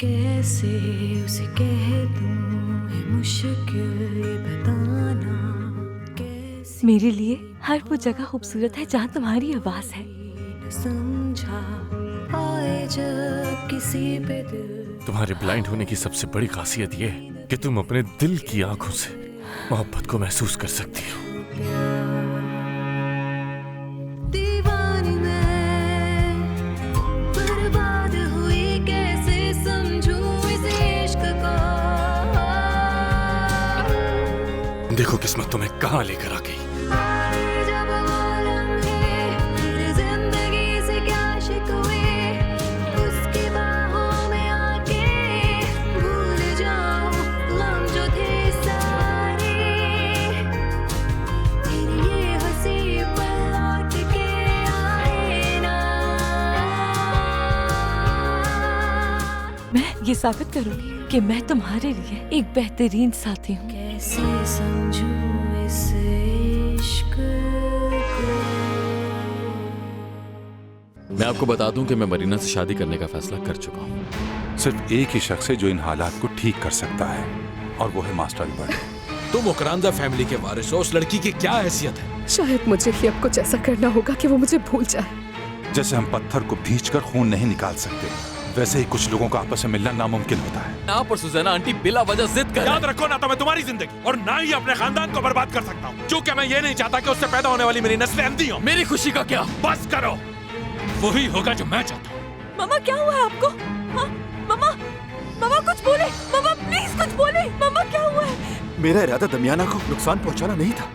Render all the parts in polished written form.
कैसे उसे कह दूं है मुश्किल ये बताना कैसे मेरे लिए हर वो जगह खूबसूरत है जहाँ तुम्हारी आवाज है। न समझा आए जब किसी पे दिल। तुम्हारे ब्लाइंड होने की सबसे बड़ी खासियत ये है कि तुम अपने दिल की आंखों से मोहब्बत को महसूस कर सकती हो। दीवानी मैं बर्बाद हुई कैसे समझूं इस इश्क को। देखो किस्मत तुम्हें कहाँ लेकर आ गई। आए जब वो लम्हे मेरी जिंदगी से क्या शिकवे उसकी बाहों में आके भूल जाऊं गम जो थे सारे तेरी ये हंसी पल लौट के आए ना। मैं ये साबित करूंगी कि मैं तुम्हारे लिए एक बेहतरीन साथी हूँ। कैसे समझूं इस इश्क को। मैं आपको बता दूं कि मैं मरीना से शादी करने का फैसला कर चुका हूं। सिर्फ एक ही शख्स है जो इन हालात को ठीक कर सकता है और वो है मास्टर अल्बर्ट। तुम मुकरांदा फैमिली के वारिस हो, उस लड़की की क्या हैसियत है? शायद मुझे ही अब कुछ ऐसा करना होगा कि वो मुझे भूल जाए। जैसे हम पत्थर को भींचकर खून नहीं निकाल सकते, वैसे ही कुछ लोगों का आपस में मिलना नामुमकिन होता है। आप और सुजैना आंटी बिला वजह जिद कर याद रखो, ना तो मैं तुम्हारी जिंदगी और ना ही अपने खानदान को बर्बाद कर सकता हूँ, क्योंकि मैं ये नहीं चाहता कि उससे पैदा होने वाली मेरी नस्लें अंधी हो। मेरी खुशी का क्या? बस करो, वही होगा जो मैं चाहता हूँ। मामा क्या हुआ है आपको? हाँ? मामा मामा कुछ बोले, मामा प्लीज कुछ बोले। मामा क्या हुआ है? मेरा इरादा दमियाना को नुकसान पहुंचाना नहीं था।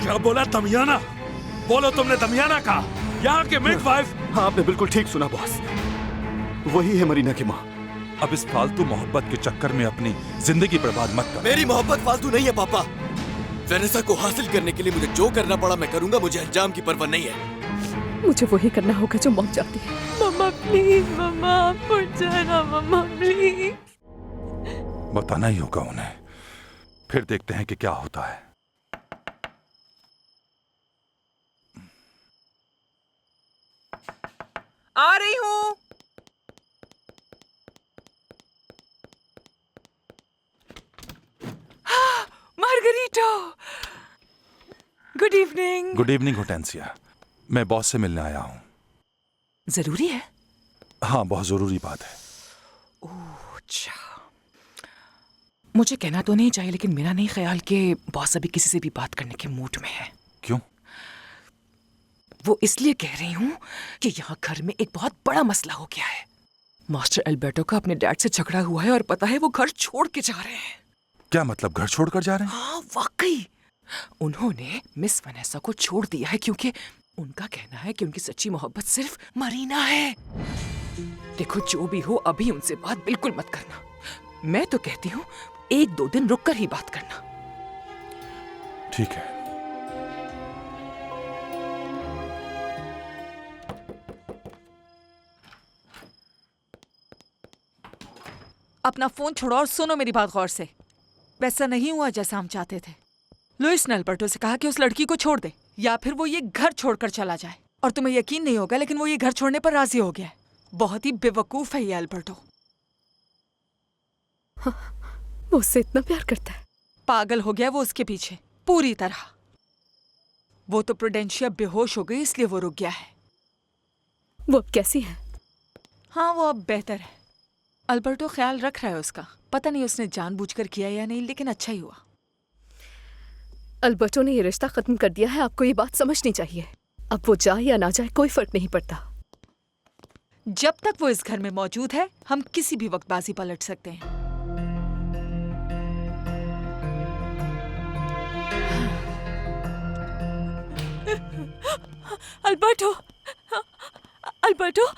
क्या बोला? दमियाना? बोलो, तुमने दमियाना कहा? यहाँ के मिडवाइफ? हाँ, आपने बिल्कुल ठीक सुना बॉस, वही है मरीना की माँ। अब इस फालतू मोहब्बत के चक्कर में अपनी जिंदगी बर्बाद मत कर। मेरी मोहब्बत फालतू नहीं है पापा। वेनेसा को हासिल करने के लिए मुझे जो करना पड़ा मैं करूंगा, मुझे अंजाम की परवाह नहीं है। मुझे वही करना होगा जो मॉम चाहती है। मामा प्लीज, मामा आप उठ जाना, मामा प्लीज। बताना ही होगा उन्हें, फिर देखते हैं कि क्या होता है। आ रही हूँ। मार्गरीटो, गुड इवनिंग। गुड इवनिंग होटेंसिया, मैं बॉस से मिलने आया हूँ। जरूरी है? हाँ, बहुत जरूरी बात है। अच्छा, मुझे कहना तो नहीं चाहिए, लेकिन मेरा नहीं ख्याल कि बॉस अभी किसी से भी बात करने के मूड में है। क्यों? वो इसलिए कह रही हूँ कि यहाँ घर में एक बहुत बड़ा मसला हो गया है। मास्टर अल्बर्टो का अपने डैड से झगड़ा हुआ है और पता है वो घर छोड़ के जा रहे हैं। क्या मतलब, घर छोड़कर जा रहे हैं? हाँ वाकई, उन्होंने मिस वनेसा को छोड़ दिया है क्योंकि उनका कहना है कि उनकी सच्ची मोहब्बत सिर्फ मरीना है। देखो जो भी हो, अभी उनसे बात बिल्कुल मत करना। मैं तो कहती हूँ 1-2 दिन रुक कर ही बात करना। ठीक है। अपना फोन छोड़ो और सुनो मेरी बात गौर से। वैसा नहीं हुआ जैसा हम चाहते थे। लुइस ने अल्बर्टो से कहा कि उस लड़की को छोड़ दे या फिर वो ये घर छोड़कर चला जाए। और तुम्हें यकीन नहीं होगा, लेकिन वो ये घर छोड़ने पर राजी हो गया है। बहुत ही बेवकूफ है ये अल्बर्टो। हाँ, वो उससे इतना प्यार करता है। पागल हो गया वो उसके पीछे पूरी तरह। वो तो प्रूडेंशिया बेहोश हो गई इसलिए वो रुक गया है। वो अब कैसी है? हाँ, वो अब बेहतर है। अल्बर्टो ख्याल रख रहा है उसका। पता नहीं उसने जानबूझकर किया या नहीं, लेकिन अच्छा ही हुआ। अल्बर्टो ने ये रिश्ता खत्म कर दिया है, आपको ये बात समझनी चाहिए। अब वो जाए या ना जाए कोई फर्क नहीं पड़ता। जब तक वो इस घर में मौजूद है, हम किसी भी वक्त बाजी पलट सकते हैं। अल्बर्टो, अल्बर्टो,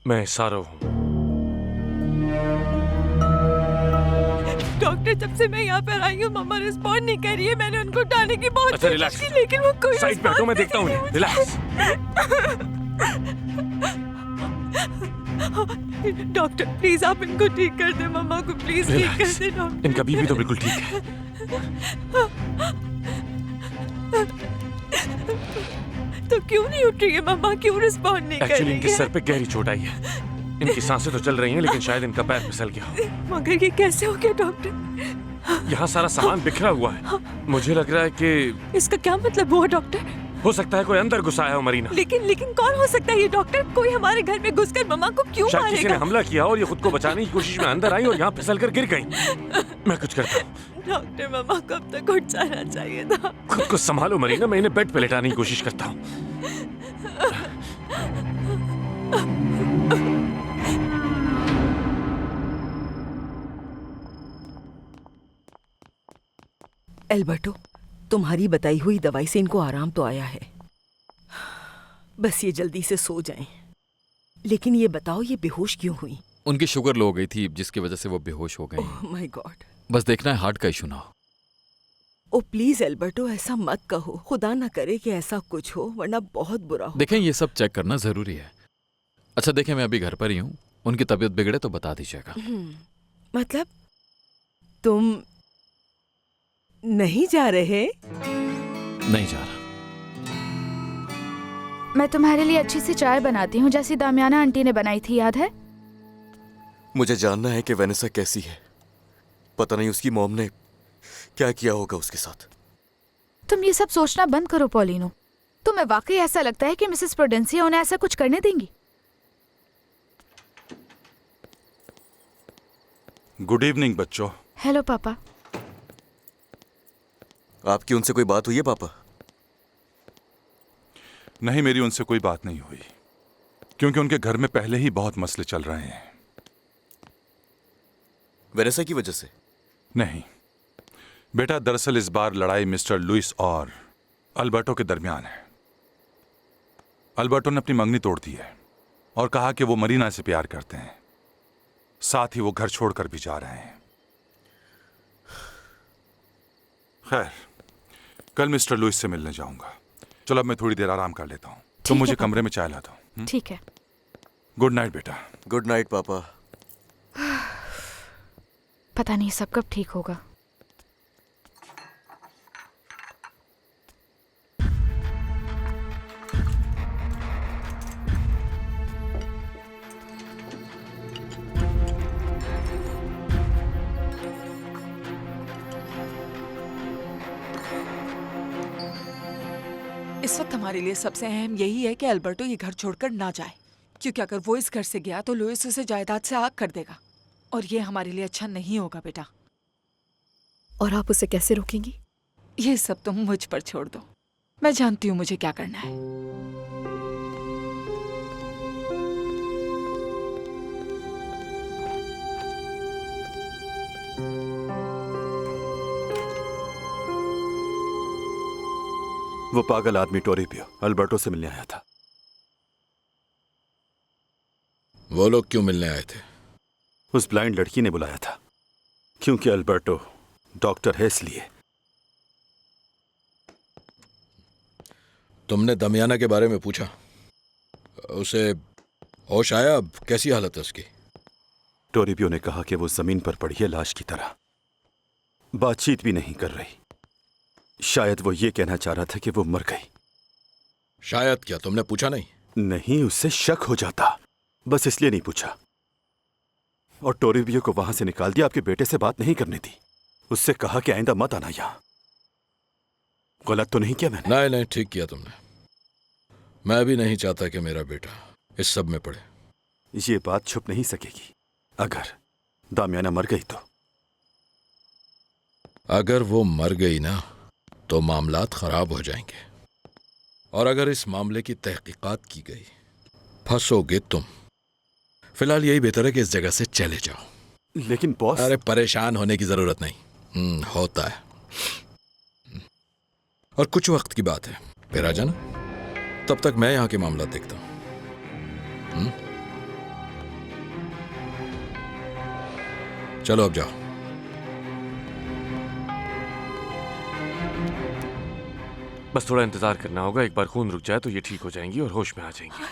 मैं सारो हूँ। डॉक्टर, जब से मैं यहाँ पर आई हूँ मामा रिस्पॉन्ड नहीं कर रही है। मैंने उनको उठाने की बहुत अच्छा, कोशिश की, लेकिन वो कोई साइड पे हटो, मैं देखता हूँ। रिलैक्स। डॉक्टर प्लीज आप इनको ठीक कर दे, मामा को प्लीज ठीक कर दे डॉक्टर। इनका बीबी तो बिल्कुल ठीक है। तो क्यों नहीं उठ रही है मामा? क्यों रिस्पॉन्ड नहीं कर रही है? एक्चुअली इनके सर पे गहरी चोट आई है। इनकी सांसें तो चल रही हैं, लेकिन शायद इनका पैर फिसल गया हो। मगर ये कैसे हो गया डॉक्टर? यहाँ सारा सामान बिखरा हुआ है। मुझे लग रहा है कि इसका क्या मतलब हुआ डॉक्टर? हो सकता है कोई अंदर घुसा है हो मरीना। लेकिन कौन हो सकता है ये डॉक्टर? कोई हमारे घर में घुसकर मम्मा को क्यों शायद किसी ने मारेगा? हमला किया और ये खुद को बचाने की कोशिश में अंदर आई और यहाँ फिसल कर गिर गई। मैं कुछ करता हूँ। डॉक्टर, मम्मा को अब तक उठ जाना चाहिए था। खुद को संभालो मरीना, मैं इन्हें बेड पे लेटाने की कोशिश करता हूँ। एल्बर्टो, तुम्हारी बताई हुई दवाई से इनको आराम तो आया है। बस ये जल्दी से सो जाएं। लेकिन ये बताओ, ये बेहोश क्यों हुई? उनकी शुगर लो हो गई थी, जिसकी वजह से वो बेहोश हो गई। Oh my God. बस देखना है हार्ट का इशू ना हो। ओ प्लीज एल्बर्टो, ऐसा मत कहो। खुदा ना करे कि ऐसा कुछ हो, वरना बहुत बुरा हो। देखें, ये सब चेक करना जरूरी है। अच्छा देखें, मैं अभी घर पर ही हूँ। उनकी तबीयत बिगड़े तो बता दीजिएगा। मतलब तुम नहीं जा रहे? नहीं जा रहा। मैं तुम्हारे लिए अच्छी सी चाय बनाती हूँ, जैसी दामियाना आंटी ने बनाई थी, याद है? मुझे जानना है कि वेनेसा कैसी है। पता नहीं उसकी मॉम ने क्या किया होगा उसके साथ। तुम ये सब सोचना बंद करो पॉलिनो। तुम्हें वाकई ऐसा लगता है कि मिसेस प्रूडेंसिया उन्हें ऐसा कुछ करने देंगी? गुड इवनिंग बच्चों। हेलो पापा। आपकी उनसे कोई बात हुई है पापा? नहीं, मेरी उनसे कोई बात नहीं हुई, क्योंकि उनके घर में पहले ही बहुत मसले चल रहे हैं। वेनेसा की वजह से? नहीं बेटा, दरअसल इस बार लड़ाई मिस्टर लुइस और अल्बर्टो के दरमियान है। अल्बर्टो ने अपनी मंगनी तोड़ दी है और कहा कि वो मरीना से प्यार करते हैं। साथ ही वो घर छोड़कर भी जा रहे हैं। खैर, कल मिस्टर लुइस से मिलने जाऊंगा। चलो अब मैं थोड़ी देर आराम कर लेता हूँ। तुम मुझे कमरे में चाय ला दो। ठीक है। गुड नाइट बेटा। गुड नाइट पापा। पता नहीं सब कब ठीक होगा। इस वक्त हमारे लिए सबसे अहम यही है कि अल्बर्टो ये घर छोड़कर ना जाए, क्योंकि अगर वो इस घर से गया तो लुइस उसे जायदाद से आग कर देगा और ये हमारे लिए अच्छा नहीं होगा बेटा। और आप उसे कैसे रोकेंगी? ये सब तुम मुझ पर छोड़ दो, मैं जानती हूँ मुझे क्या करना है। वो पागल आदमी टोरिपियो अल्बर्टो से मिलने आया था। वो लोग क्यों मिलने आए थे? उस ब्लाइंड लड़की ने बुलाया था, क्योंकि अल्बर्टो डॉक्टर है इसलिए। तुमने दमियाना के बारे में पूछा? उसे होश आया? अब कैसी हालत है उसकी? टोरिपियो ने कहा कि वो जमीन पर पड़ी है लाश की तरह, बातचीत भी नहीं कर रही। शायद वो ये कहना चाह रहा था कि वो मर गई। शायद क्या तुमने पूछा नहीं? नहीं, उससे शक हो जाता, बस इसलिए नहीं पूछा। और टोरिपियो को वहां से निकाल दिया। आपके बेटे से बात नहीं करने दी। उससे कहा कि आइंदा मत आना यहां। गलत तो नहीं किया मैंने? नहीं नहीं, ठीक किया तुमने। मैं भी नहीं चाहता कि मेरा बेटा इस सब में पड़े। ये बात छुप नहीं सकेगी। अगर दामियाना मर गई तो? अगर वो मर गई ना तो मामलात खराब हो जाएंगे, और अगर इस मामले की तहकीकात की गई फंसोगे तुम। फिलहाल यही बेहतर है कि इस जगह से चले जाओ। लेकिन बॉस। अरे परेशान होने की जरूरत नहीं, होता है। और कुछ वक्त की बात है, फिर आ जाना। तब तक मैं यहां के मामला देखता हूं। चलो अब जाओ। बस थोड़ा इंतजार करना होगा। एक बार खून रुक जाए तो ये ठीक हो जाएंगी और होश में आ जाएंगी।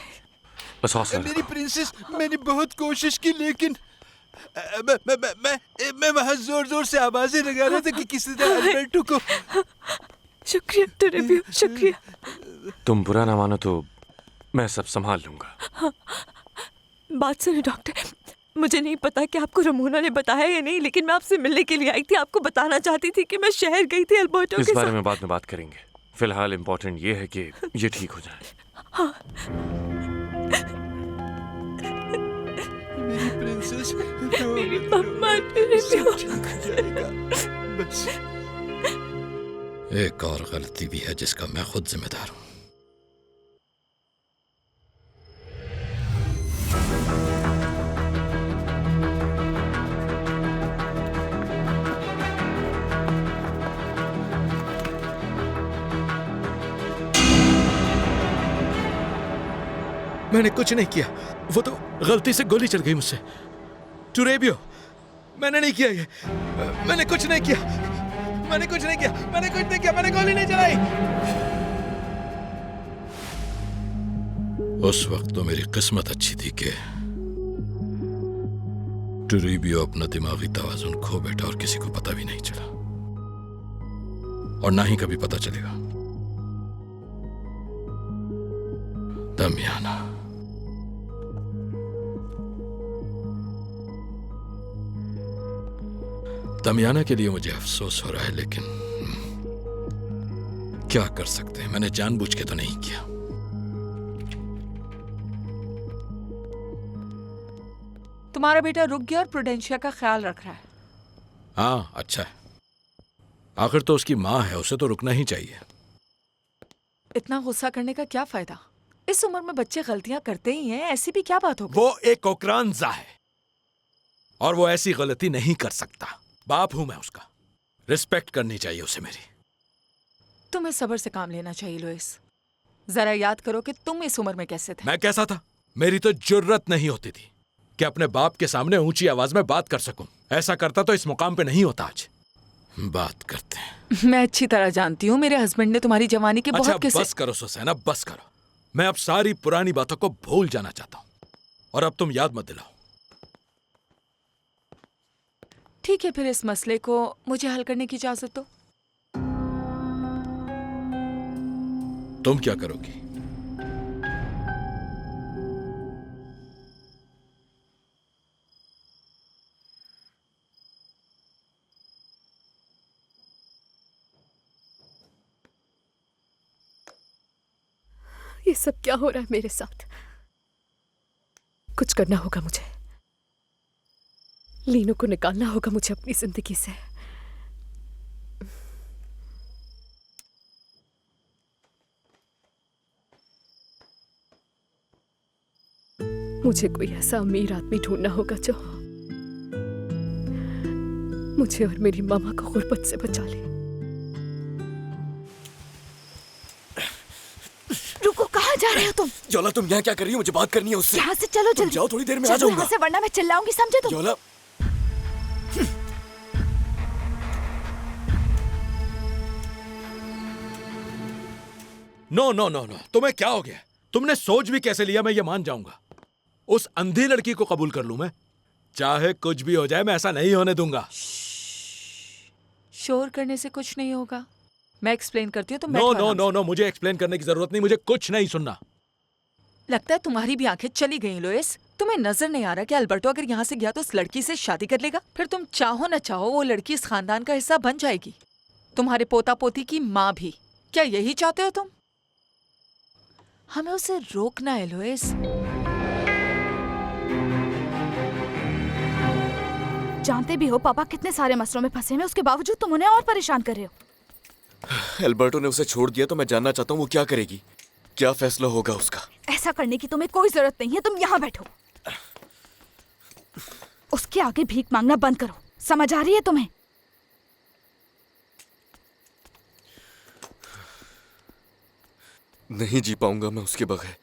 बस हौसला मेरी प्रिंसेस, मैंने बहुत कोशिश की, लेकिन मैं वहां जोर जोर से आवाजें लगा रहा था कि किसी तरह अल्बर्टो को। शुक्रिया टोरिपियो, शुक्रिया। तुम बुरा ना मानो तो मैं सब संभाल लूंगा। बात सुनो डॉक्टर, मुझे नहीं पता कि आपको रमोना ने बताया या नहीं, लेकिन मैं आपसे मिलने के लिए आई थी। आपको बताना चाहती थी कि मैं शहर गई थी अल्बर्टो इस के बारे साथ। में बाद में बात करेंगे। फिलहाल इम्पोर्टेंट ये है कि ये ठीक हो जाए। हाँ। मेरी प्रिंसेस, मेरी मम्मा, मेरी बस एक और गलती भी है जिसका मैं खुद जिम्मेदार हूं। मैंने कुछ नहीं किया, वो तो गलती से गोली चल गई मुझसे। टुरेबियो, मैंने नहीं किया ये, मैंने कुछ नहीं किया, मैंने कुछ नहीं किया, मैंने कुछ नहीं किया, मैंने गोली नहीं चलाई। उस वक्त तो मेरी किस्मत अच्छी थी कि टुरेबियो अपना दिमागी तवाजुन खो बैठा और किसी को पता भी नहीं चला, और ना ही कभी पता चलेगा। दमियाना, दमियाना के लिए मुझे अफसोस हो रहा है, लेकिन क्या कर सकते हैं, मैंने जानबूझ के तो नहीं किया। तुम्हारा बेटा रुक गया और प्रुडेंशिया का ख्याल रख रहा है। हाँ, अच्छा है। आखिर तो उसकी माँ है, उसे तो रुकना ही चाहिए। इतना गुस्सा करने का क्या फायदा? इस उम्र में बच्चे गलतियां करते ही हैं, ऐसी भी क्या बात होगी? वो एक ओकरानजा है और वो ऐसी गलती नहीं कर सकता। बाप हूं मैं उसका, रिस्पेक्ट करनी चाहिए उसे मेरी। तुम्हें सब्र से काम लेना चाहिए लुइस। जरा याद करो कि तुम इस उम्र में कैसे थे। मैं कैसा था? मेरी तो जुर्रत नहीं होती थी कि अपने बाप के सामने ऊंची आवाज में बात कर सकूं। ऐसा करता तो इस मुकाम पे नहीं होता आज। बात करते हैं। मैं अच्छी तरह जानती हूँ मेरे हस्बैंड ने तुम्हारी जवानी के बहुत किस्से। बस करो सुसैना, बस करो। मैं अब सारी पुरानी बातों को भूल जाना चाहता हूँ, और अब तुम याद मत दिलाओ। ठीक है, फिर इस मसले को मुझे हल करने की इजाजत दो। तुम क्या करोगी? ये सब क्या हो रहा है मेरे साथ? कुछ करना होगा मुझे। लीनो को निकालना होगा मुझे अपनी जिंदगी से। मुझे कोई ऐसा अमीर आदमी ढूंढना होगा जो मुझे और मेरी मामा को गुर्बत से बचा ले। रुको, कहाँ जा रहे हो तुम? योला, तुम यहाँ क्या कर रही हो? मुझे बात करनी है उससे। यहाँ से चलो तुम जल्दी। जाओ, थोड़ी देर में आ चलो जाऊंगा। यहाँ से, वरना मैं चिल्लाऊंगी, समझे तुम? योला, नो नो नो नो, तुम्हें क्या हो गया? तुमने सोच भी कैसे लिया? मैं ये मान जाऊंगा। उस अंधी लड़की को कबूल कर लूं मैं? चाहे कुछ भी हो जाए, मैं ऐसा नहीं होने दूंगा। शोर करने से कुछ नहीं होगा, मैं एक्सप्लेन करती हूँ। तुम नो नो नो नो, मुझे एक्सप्लेन करने की जरूरत नहीं, मुझे कुछ नहीं सुनना। लगता है तुम्हारी भी आंखें चली गई लुइस। तुम्हें नजर नहीं आ रहा कि अल्बर्टो अगर यहाँ से गया तो उस लड़की से शादी कर लेगा? फिर तुम चाहो न चाहो वो लड़की इस खानदान का हिस्सा बन जाएगी, तुम्हारे पोता पोती की माँ भी। क्या यही चाहते हो तुम? हमें उसे रोकना है लुइस। जानते भी हो पापा कितने सारे मसलों में फंसे हैं, उसके बावजूद तुम उन्हें और परेशान कर रहे हो। एल्बर्टो ने उसे छोड़ दिया तो मैं जानना चाहता हूँ वो क्या करेगी, क्या फैसला होगा उसका। ऐसा करने की तुम्हें कोई जरूरत नहीं है, तुम यहाँ बैठो। उसके आगे भीख मांगना बंद करो, समझ आ रही है तुम्हें? नहीं जी पाऊंगा मैं उसके बगैर।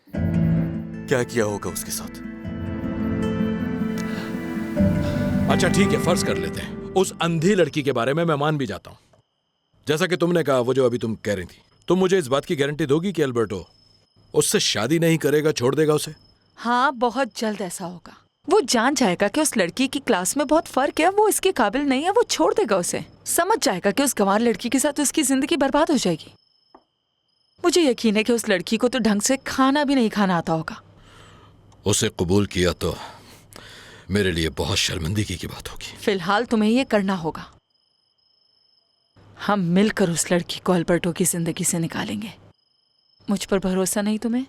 क्या किया होगा उसके साथ? अच्छा ठीक है, फर्ज कर लेते हैं उस अंधी लड़की के बारे में मैं मान भी जाता हूं। जैसा कि तुमने कहा, वो जो अभी तुम कह रही थी, तुम मुझे इस बात की गारंटी दोगी कि अल्बर्टो उससे शादी नहीं करेगा, छोड़ देगा उसे? हाँ, बहुत जल्द ऐसा होगा। वो जान जाएगा कि उस लड़की की क्लास में बहुत फर्क है, वो इसके काबिल नहीं है, वो छोड़ देगा उसे। समझ जाएगा कि उस गंवार लड़की के साथ उसकी जिंदगी बर्बाद हो जाएगी। मुझे यकीन है कि उस लड़की को तो ढंग से खाना भी नहीं खाना आता होगा। उसे कबूल किया तो मेरे लिए बहुत शर्मिंदगी की बात होगी। फिलहाल तुम्हें ये करना होगा। हम मिलकर उस लड़की को अल्बर्टो की जिंदगी से निकालेंगे। मुझ पर भरोसा नहीं तुम्हें?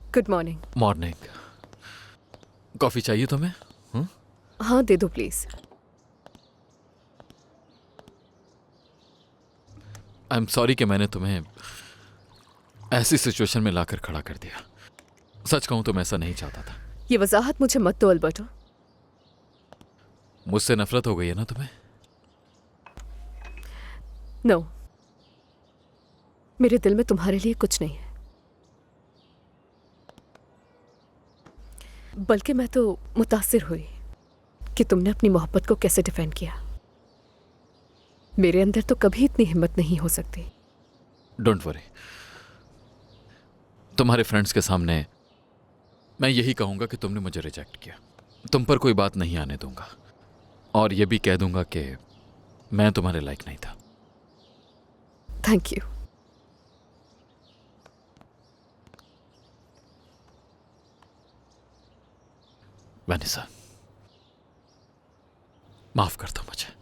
Good morning. मॉर्निंग। कॉफी चाहिए तुम्हें? हाँ दे दो प्लीज। आई एम सॉरी कि मैंने तुम्हें ऐसी सिचुएशन में लाकर खड़ा कर दिया। सच कहूं तो मैं ऐसा नहीं चाहता था। ये वजाहत मुझे मत दो अल्बर्टो। मुझसे नफरत हो गई है ना तुम्हें? नो, मेरे दिल में तुम्हारे लिए कुछ नहीं है, बल्कि मैं तो मुतासिर हुई कि तुमने अपनी मोहब्बत को कैसे डिफेंड किया। मेरे अंदर तो कभी इतनी हिम्मत नहीं हो सकती। डोंट वरी, तुम्हारे फ्रेंड्स के सामने मैं यही कहूंगा कि तुमने मुझे रिजेक्ट किया। तुम पर कोई बात नहीं आने दूंगा और यह भी कह दूंगा कि मैं तुम्हारे लायक नहीं था। Thank you. वैनिसा, माफ कर दो मुझे।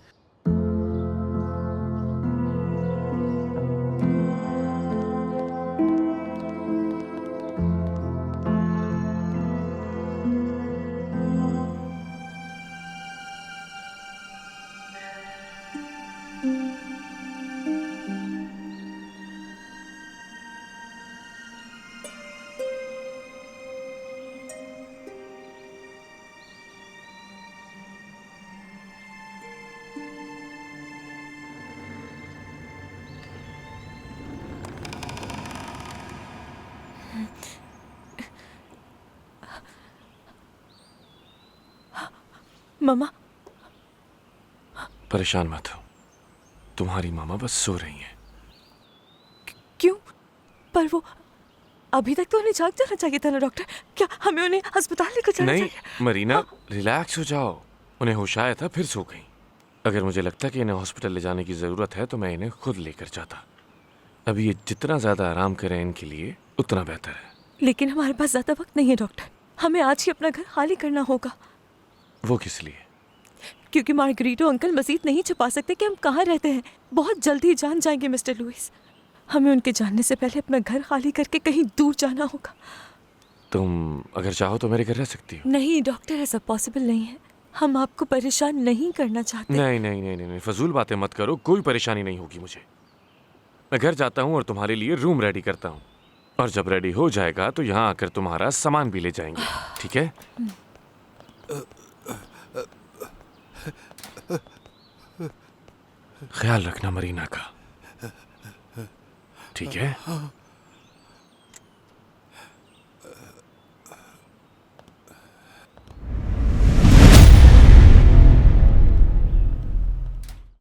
मामा, परेशान मत हो, तुम्हारी मामा बस सो रही हैं। क्यों? पर वो अभी तक तो उन्हें जाग जाना चाहिए था ना डॉक्टर। क्या हमें उन्हें अस्पताल लेकर जाना नहीं चाहिए? मरीना, रिलैक्स हो जाओ। उन्हें होश आया था फिर सो गई। अगर मुझे लगता कि इन्हें हॉस्पिटल ले जाने की ज़रूरत है तो मैं इन्हें खुद लेकर जाता। अभी ये जितना ज़्यादा आराम करें इनके लिए उतना बेहतर है। लेकिन हमारे पास ज़्यादा वक्त नहीं है डॉक्टर। हमें आज ही अपना घर खाली करना होगा। वो किस लिए? क्योंकि मार्गरीटो अंकल मजीद नहीं छुपा सकते कि हम कहाँ रहते हैं। बहुत जल्द ही जान जाएंगे मिस्टर लुइस। हमें उनके जानने से पहले अपना घर खाली करके कहीं दूर जाना होगा। तुम अगर चाहो तो मेरे घर रह सकती हो। नहीं डॉक्टर, ऐसा पॉसिबल नहीं है। हम आपको परेशान नहीं करना चाहते। नहीं नहीं नहीं नहीं, फजूल बातें मत करो। कोई परेशानी नहीं होगी मुझे। मैं घर जाता हूँ और तुम्हारे लिए रूम रेडी करता हूँ, और जब रेडी हो जाएगा तो यहाँ आकर तुम्हारा सामान भी ले जाएंगे, ठीक है? ख्याल रखना मरीना का, ठीक है?